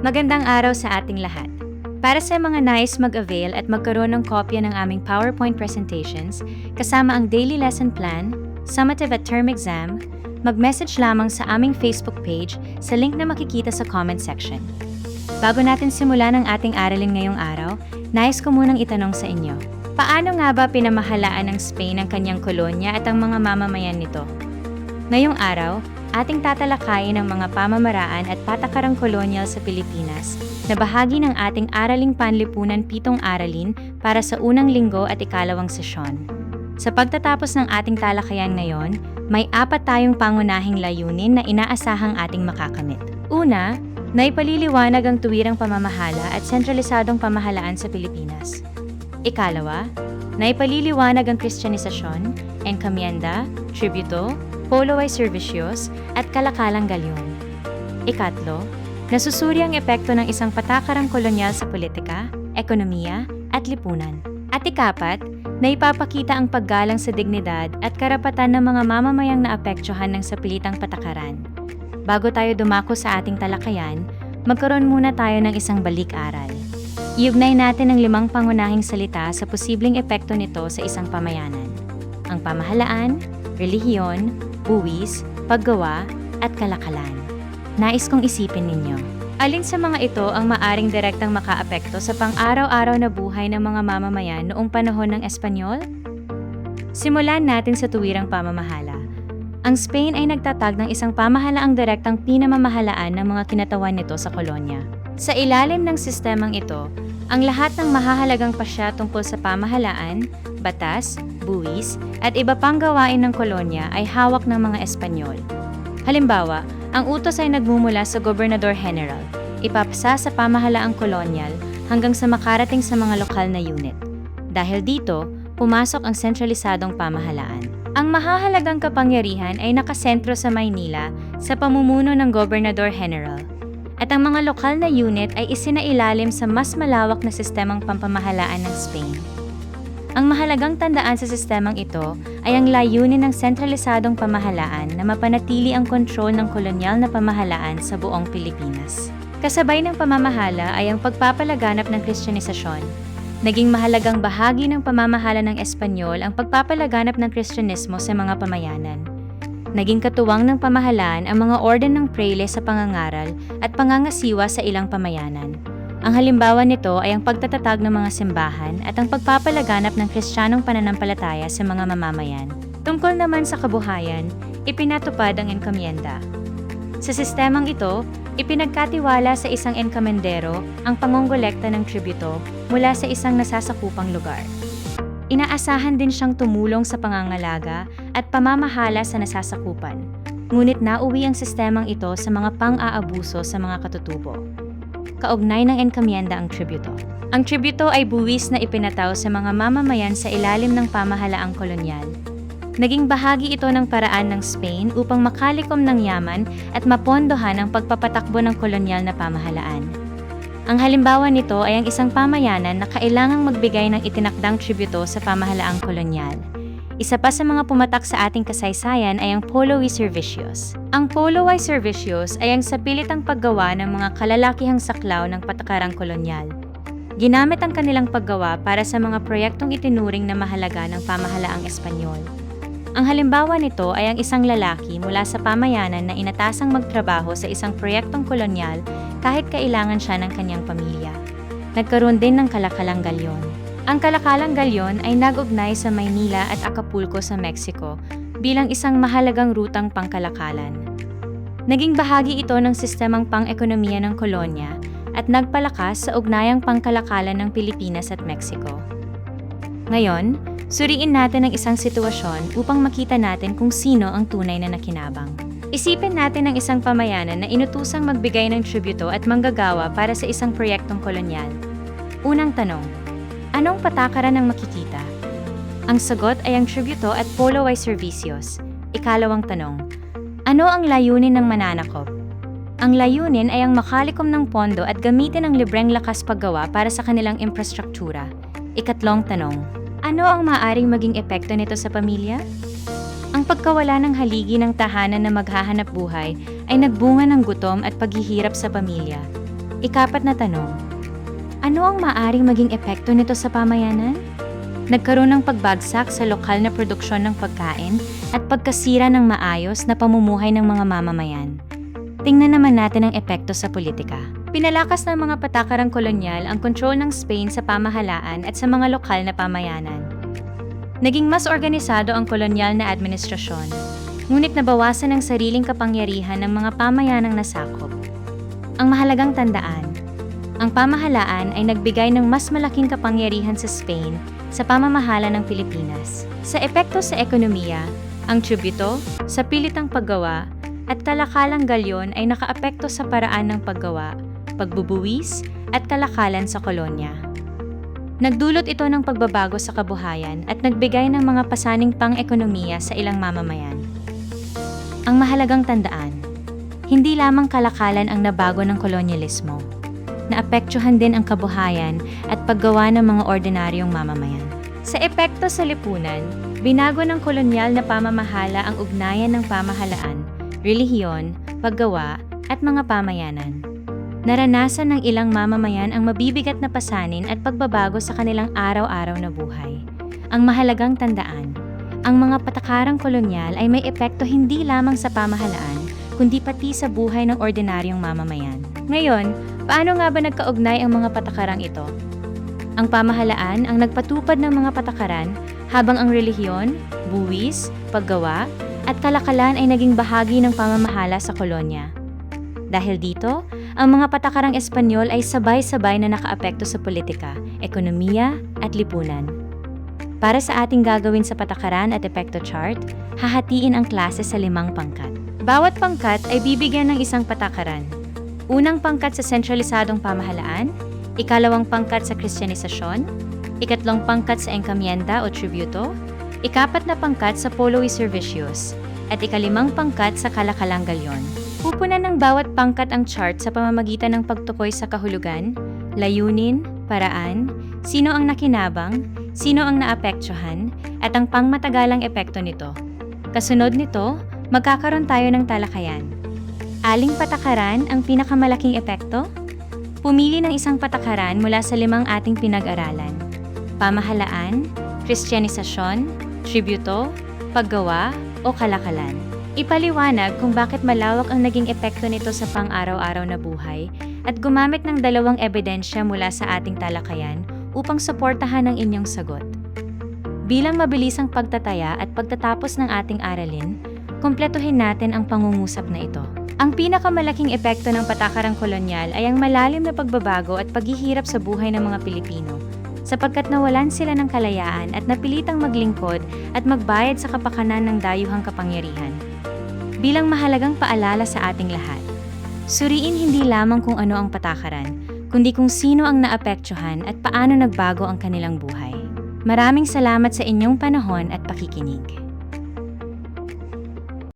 Magandang araw sa ating lahat. Para sa mga nais mag-avail at magkaroon ng kopya ng aming PowerPoint presentations, kasama ang daily lesson plan, summative at term exam, mag-message lamang sa aming Facebook page sa link na makikita sa comment section. Bago natin simulan ang ating aralin ngayong araw, nais ko munang itanong sa inyo. Paano nga ba pinamahalaan ng Spain ang kanyang kolonya at ang mga mamamayan nito? Ngayong araw, ating tatalakayin ang mga pamamaraan at patakarang kolonyal sa Pilipinas na bahagi ng ating Araling Panlipunan 7 aralin para sa unang linggo at ikalawang sesyon. Sa pagtatapos ng ating talakayan ngayon, may 4 tayong pangunahing layunin na inaasahang ating makakamit. Una, naipaliliwanag ang tuwirang pamamahala at sentralisadong pamahalaan sa Pilipinas. Ikalawa, naipaliliwanag ang Kristyanisasyon, encomienda, tributo, polo ay servicios, at kalakalang galyon. Ikatlo, nasusuri ang epekto ng isang patakarang kolonyal sa politika, ekonomiya, at lipunan. At ikapat, naipapakita ang paggalang sa dignidad at karapatan ng mga mamamayang naapektuhan ng sapilitang patakaran. Bago tayo dumako sa ating talakayan, magkaroon muna tayo ng isang balik-aral. Iugnay natin ang 5 pangunahing salita sa posibleng epekto nito sa isang pamayanan: ang pamahalaan, relihiyon, buwis, paggawa, at kalakalan. Nais kong isipin ninyo, alin sa mga ito ang maaring direktang makaapekto sa pang-araw-araw na buhay ng mga mamamayan noong panahon ng Espanyol? Simulan natin sa tuwirang pamamahala. Ang Spain ay nagtatag ng isang pamahalaang direktang pinamamahalaan ng mga kinatawan nito sa kolonya. Sa ilalim ng sistemang ito, ang lahat ng mahahalagang pasya tungkol sa pamahalaan, batas, buwis, at iba pang gawain ng kolonya ay hawak ng mga Espanyol. Halimbawa, ang utos ay nagmumula sa Gobernador General, ipapasa sa pamahalaang kolonyal hanggang sa makarating sa mga lokal na unit. Dahil dito, pumasok ang sentralisadong pamahalaan. Ang mahahalagang kapangyarihan ay nakasentro sa Maynila sa pamumuno ng Gobernador General, at ang mga lokal na unit ay isinailalim sa mas malawak na sistemang pampamahalaan ng Spain. Ang mahalagang tandaan sa sistemang ito ay ang layunin ng sentralisadong pamahalaan na mapanatili ang kontrol ng kolonyal na pamahalaan sa buong Pilipinas. Kasabay ng pamamahala ay ang pagpapalaganap ng Kristyanisasyon. Naging mahalagang bahagi ng pamamahala ng Espanyol ang pagpapalaganap ng Kristyanismo sa mga pamayanan. Naging katuwang ng pamahalaan ang mga orden ng prayle sa pangangaral at pangangasiwa sa ilang pamayanan. Ang halimbawa nito ay ang pagtatatag ng mga simbahan at ang pagpapalaganap ng Kristiyanong pananampalataya sa mga mamamayan. Tungkol naman sa kabuhayan, ipinatupad ang encomienda. Sa sistemang ito, ipinagkatiwala sa isang enkomendero ang pangongolekta ng tributo mula sa isang nasasakupang lugar. Inaasahan din siyang tumulong sa pangangalaga at pamamahala sa nasasakupan, ngunit nauwi ang sistemang ito sa mga pang-aabuso sa mga katutubo. Kaugnay ng encomienda ang tributo. Ang tributo ay buwis na ipinataw sa mga mamamayan sa ilalim ng pamahalaang kolonyal. Naging bahagi ito ng paraan ng Spain upang makalikom ng yaman at mapondohan ang pagpapatakbo ng kolonyal na pamahalaan. Ang halimbawa nito ay ang isang pamayanan na kailangang magbigay ng itinakdang tributo sa pamahalaang kolonyal. Isa pa sa mga pumatak sa ating kasaysayan ay ang polo y servicios. Ang polo y servicios ay ang sapilitang paggawa ng mga kalalakihang saklaw ng patakarang kolonyal. Ginamit ang kanilang paggawa para sa mga proyektong itinuring na mahalaga ng pamahalaang Espanyol. Ang halimbawa nito ay ang isang lalaki mula sa pamayanan na inatasang magtrabaho sa isang proyektong kolonyal kahit kailangan siya ng kanyang pamilya. Nagkaroon din ng kalakalang galyon. Ang kalakalang galyon ay nag-ugnay sa Maynila at Acapulco sa Mexico bilang isang mahalagang rutang pangkalakalan. Naging bahagi ito ng sistemang pang-ekonomiya ng kolonya at nagpalakas sa ugnayang pangkalakalan ng Pilipinas at Mexico. Ngayon, suriin natin ang isang sitwasyon upang makita natin kung sino ang tunay na nakinabang. Isipin natin ang isang pamayanan na inutusang magbigay ng tributo at manggagawa para sa isang proyektong kolonyal. Unang tanong, anong patakaran ang makikita? Ang sagot ay ang tributo at polo y servicios. Ikalawang tanong, ano ang layunin ng mananakop? Ang layunin ay ang makalikom ng pondo at gamitin ang libreng lakas paggawa para sa kanilang infrastruktura. Ikatlong tanong, ano ang maaaring maging epekto nito sa pamilya? Ang pagkawala ng haligi ng tahanan na maghahanap buhay ay nagbunga ng gutom at paghihirap sa pamilya. Ikapat na tanong, ano ang maaaring maging epekto nito sa pamayanan? Nagkaroon ng pagbagsak sa lokal na produksyon ng pagkain at pagkasira ng maayos na pamumuhay ng mga mamamayan. Tingnan naman natin ang epekto sa politika. Pinalakas ng mga patakarang kolonyal ang kontrol ng Spain sa pamahalaan at sa mga lokal na pamayanan. Naging mas organisado ang kolonyal na administrasyon, ngunit nabawasan ang sariling kapangyarihan ng mga pamayanang nasakop. Ang mahalagang tandaan, ang pamahalaan ay nagbigay ng mas malaking kapangyarihan sa Spain sa pamamahala ng Pilipinas. Sa epekto sa ekonomiya, ang tributo, sa pilitang paggawa, at kalakalang galyon ay nakaapekto sa paraan ng paggawa, pagbubuwis, at kalakalan sa kolonya. Nagdulot ito ng pagbabago sa kabuhayan at nagbigay ng mga pasaning pang-ekonomiya sa ilang mamamayan. Ang mahalagang tandaan, hindi lamang kalakalan ang nabago ng kolonyalismo. Naapektuhan din ang kabuhayan at paggawa ng mga ordinaryong mamamayan. Sa epekto sa lipunan, binago ng kolonyal na pamamahala ang ugnayan ng pamahalaan, relihiyon, paggawa, at mga pamayanan. Naranasan ng ilang mamamayan ang mabibigat na pasanin at pagbabago sa kanilang araw-araw na buhay. Ang mahalagang tandaan, ang mga patakarang kolonyal ay may epekto hindi lamang sa pamahalaan, kundi pati sa buhay ng ordinaryong mamamayan. Ngayon, paano nga ba nagkaugnay ang mga patakarang ito? Ang pamahalaan ang nagpatupad ng mga patakaran habang ang relihiyon, buwis, paggawa, at kalakalan ay naging bahagi ng pamamahala sa kolonya. Dahil dito, ang mga patakarang Espanyol ay sabay-sabay na nakaapekto sa politika, ekonomiya, at lipunan. Para sa ating gagawin sa patakaran at epekto chart, hahatiin ang klase sa 5 pangkat. Bawat pangkat ay bibigyan ng isang patakaran. Unang pangkat sa sentralisadong pamahalaan, ikalawang pangkat sa kristyanisasyon, ikatlong pangkat sa encomienda o tributo, ikapat na pangkat sa polo y servicios, at ikalimang pangkat sa kalakalang galyon. Pupunan ng bawat pangkat ang chart sa pamamagitan ng pagtukoy sa kahulugan, layunin, paraan, sino ang nakinabang, sino ang naapektuhan, at ang pangmatagalang epekto nito. Kasunod nito, magkakaroon tayo ng talakayan. Aling patakaran ang pinakamalaking epekto? Pumili ng isang patakaran mula sa 5 ating pinag-aralan. Pamahalaan, kristyanisasyon, tributo, paggawa, o kalakalan. Ipaliwanag kung bakit malawak ang naging epekto nito sa pang-araw-araw na buhay at gumamit ng 2 ebidensya mula sa ating talakayan upang suportahan ang inyong sagot. Bilang mabilisang pagtataya at pagtatapos ng ating aralin, kumpletuhin natin ang pangungusap na ito. Ang pinakamalaking epekto ng patakarang kolonyal ay ang malalim na pagbabago at paghihirap sa buhay ng mga Pilipino, sapagkat nawalan sila ng kalayaan at napilitang maglingkod at magbayad sa kapakanan ng dayuhang kapangyarihan. Bilang mahalagang paalala sa ating lahat, suriin hindi lamang kung ano ang patakaran, kundi kung sino ang naapektuhan at paano nagbago ang kanilang buhay. Maraming salamat sa inyong panahon at pakikinig.